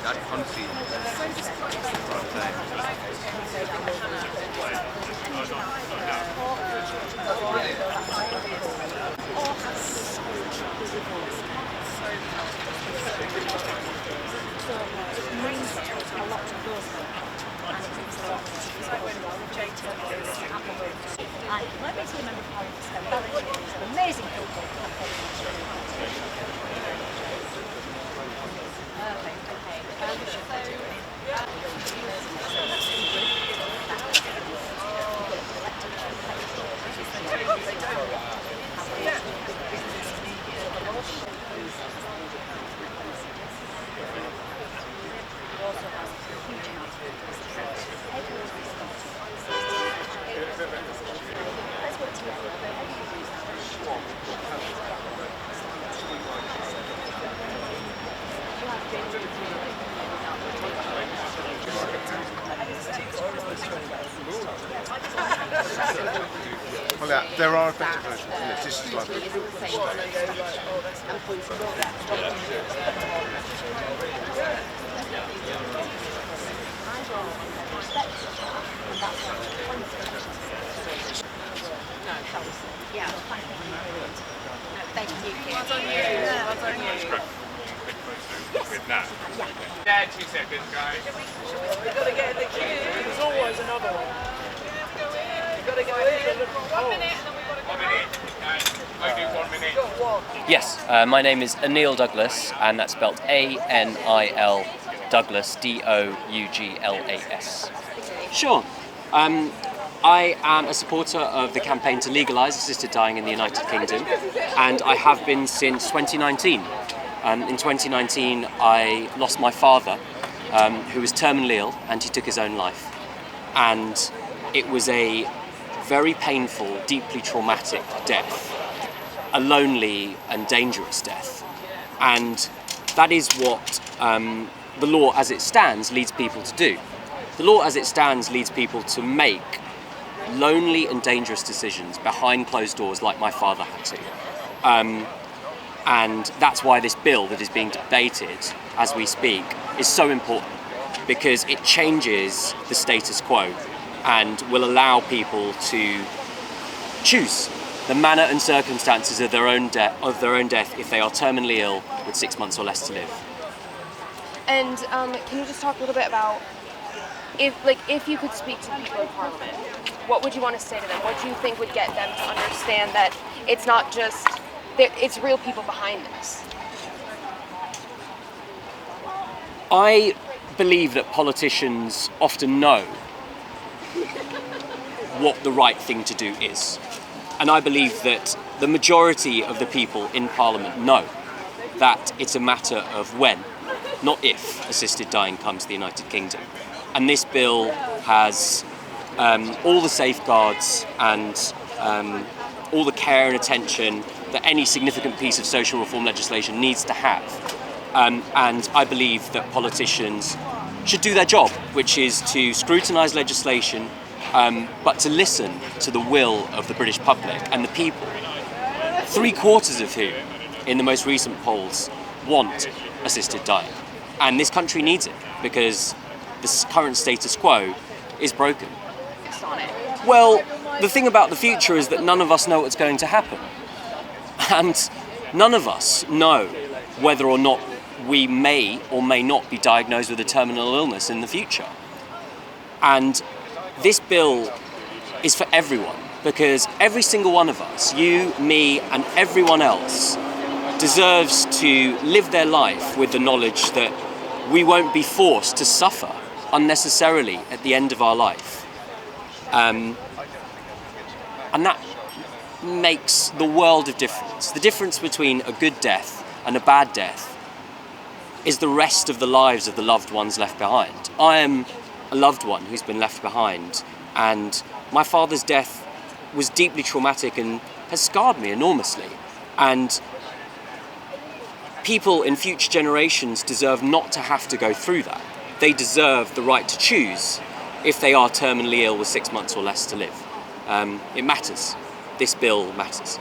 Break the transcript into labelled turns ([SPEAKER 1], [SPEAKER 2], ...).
[SPEAKER 1] I can't see what I'm
[SPEAKER 2] Let me see a member of Parliament spend some amazing people.
[SPEAKER 1] Well, yeah, there are better versions. Yes, this is like
[SPEAKER 2] Thank you.
[SPEAKER 3] Well done you. Well done you. Yeah, 2 seconds, guys.
[SPEAKER 4] We've got to get in the queue. There's always another one. You've got to go in.
[SPEAKER 3] 1 minute and then we've got to go. 1 minute. I do 1 minute.
[SPEAKER 5] Yes, my name is Anil Douglas, and that's spelled A-N-I-L Douglas, D-O-U-G-L-A-S. Sure. I am a supporter of the campaign to legalise assisted dying in the United Kingdom, and I have been since 2019. In 2019, I lost my father, who was terminally ill, and he took his own life. And it was a very painful, deeply traumatic death, a lonely and dangerous death. And that is what the law as it stands leads people to do. The law as it stands leads people to make lonely and dangerous decisions behind closed doors like my father had to. And that's why this bill that is being debated as we speak is so important, because it changes the status quo and will allow people to choose the manner and circumstances of their own death if they are terminally ill with 6 months or less to live.
[SPEAKER 6] And can you just talk a little bit about if you could speak to the people in Parliament, what would you want to say to them? What do you think would get them to understand that it's not just it's real people behind this?
[SPEAKER 5] I believe that politicians often know what the right thing to do is. And I believe that the majority of the people in Parliament know that it's a matter of when, not if, assisted dying comes to the United Kingdom. And this bill has all the safeguards and all the care and attention that any significant piece of social reform legislation needs to have. And I believe that politicians should do their job, which is to scrutinise legislation, but to listen to the will of the British public and the people, 3/4 of whom, in the most recent polls, want assisted dying. And this country needs it, because the current status quo is broken. Well, the thing about the future is that none of us know what's going to happen. And none of us know whether or not we may or may not be diagnosed with a terminal illness in the future. And this bill is for everyone, because every single one of us, you, me, and everyone else, deserves to live their life with the knowledge that we won't be forced to suffer unnecessarily at the end of our life. And that makes the world of difference. The difference between a good death and a bad death is the rest of the lives of the loved ones left behind. I am a loved one who's been left behind, and my father's death was deeply traumatic and has scarred me enormously. And people in future generations deserve not to have to go through that. They deserve the right to choose if they are terminally ill with 6 months or less to live. It matters. This bill matters.